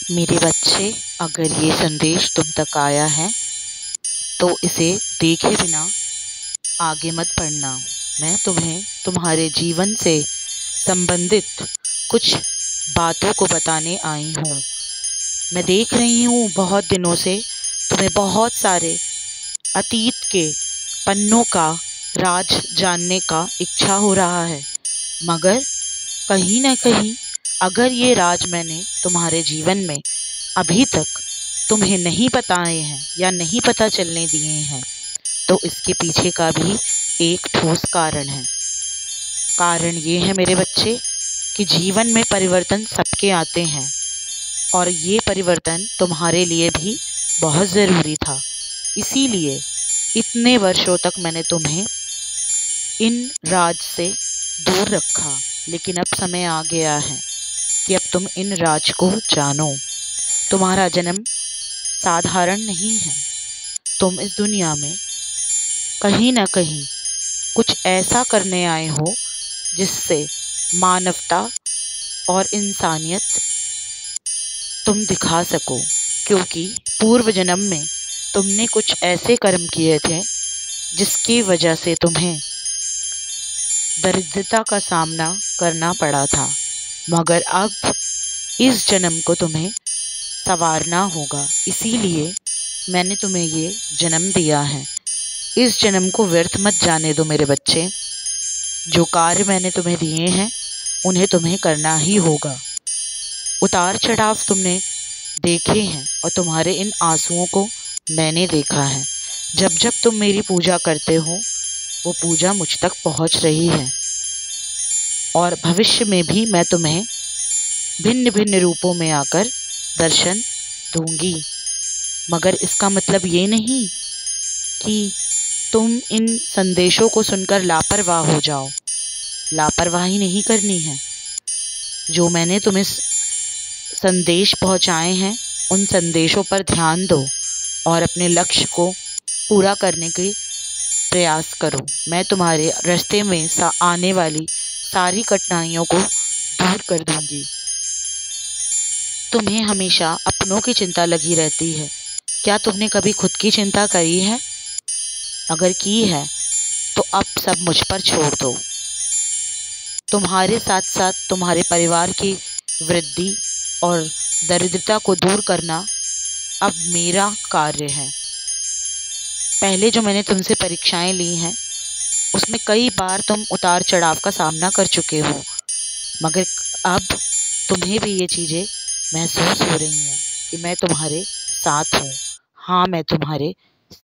मेरे बच्चे, अगर ये संदेश तुम तक आया है तो इसे देखे बिना आगे मत बढ़ना। मैं तुम्हें तुम्हारे जीवन से संबंधित कुछ बातों को बताने आई हूँ। मैं देख रही हूँ बहुत दिनों से तुम्हें बहुत सारे अतीत के पन्नों का राज जानने का इच्छा हो रहा है, मगर कहीं ना कहीं अगर ये राज मैंने तुम्हारे जीवन में अभी तक तुम्हें नहीं बताए हैं या नहीं पता चलने दिए हैं तो इसके पीछे का भी एक ठोस कारण है। कारण ये है मेरे बच्चे कि जीवन में परिवर्तन सबके आते हैं और ये परिवर्तन तुम्हारे लिए भी बहुत ज़रूरी था। इसीलिए इतने वर्षों तक मैंने तुम्हें इन राज से दूर रखा, लेकिन अब समय आ गया है कि अब तुम इन राज को जानो। तुम्हारा जन्म साधारण नहीं है। तुम इस दुनिया में कहीं ना कहीं कुछ ऐसा करने आए हो जिससे मानवता और इंसानियत तुम दिखा सको, क्योंकि पूर्व जन्म में तुमने कुछ ऐसे कर्म किए थे जिसकी वजह से तुम्हें दरिद्रता का सामना करना पड़ा था, मगर अब इस जन्म को तुम्हें संवारना होगा। इसीलिए मैंने तुम्हें ये जन्म दिया है। इस जन्म को व्यर्थ मत जाने दो मेरे बच्चे। जो कार्य मैंने तुम्हें दिए हैं उन्हें तुम्हें करना ही होगा। उतार चढ़ाव तुमने देखे हैं और तुम्हारे इन आंसुओं को मैंने देखा है। जब जब तुम मेरी पूजा करते हो वो पूजा मुझ तक पहुंच रही है और भविष्य में भी मैं तुम्हें भिन्न भिन्न रूपों में आकर दर्शन दूंगी। मगर इसका मतलब ये नहीं कि तुम इन संदेशों को सुनकर लापरवाह हो जाओ। लापरवाही नहीं करनी है। जो मैंने तुम्हें संदेश पहुंचाए हैं उन संदेशों पर ध्यान दो और अपने लक्ष्य को पूरा करने के प्रयास करो। मैं तुम्हारे रास्ते में आने वाली सारी कठिनाइयों को दूर कर दूंगी। तुम्हें हमेशा अपनों की चिंता लगी रहती है। क्या तुमने कभी खुद की चिंता करी है? अगर की है तो अब सब मुझ पर छोड़ दो। तुम्हारे साथ साथ तुम्हारे परिवार की वृद्धि और दरिद्रता को दूर करना अब मेरा कार्य है। पहले जो मैंने तुमसे परीक्षाएं ली हैं उसमें कई बार तुम उतार चढ़ाव का सामना कर चुके हो, मगर अब तुम्हें भी ये चीज़ें महसूस हो रही हैं कि मैं तुम्हारे साथ हूँ। हाँ, मैं तुम्हारे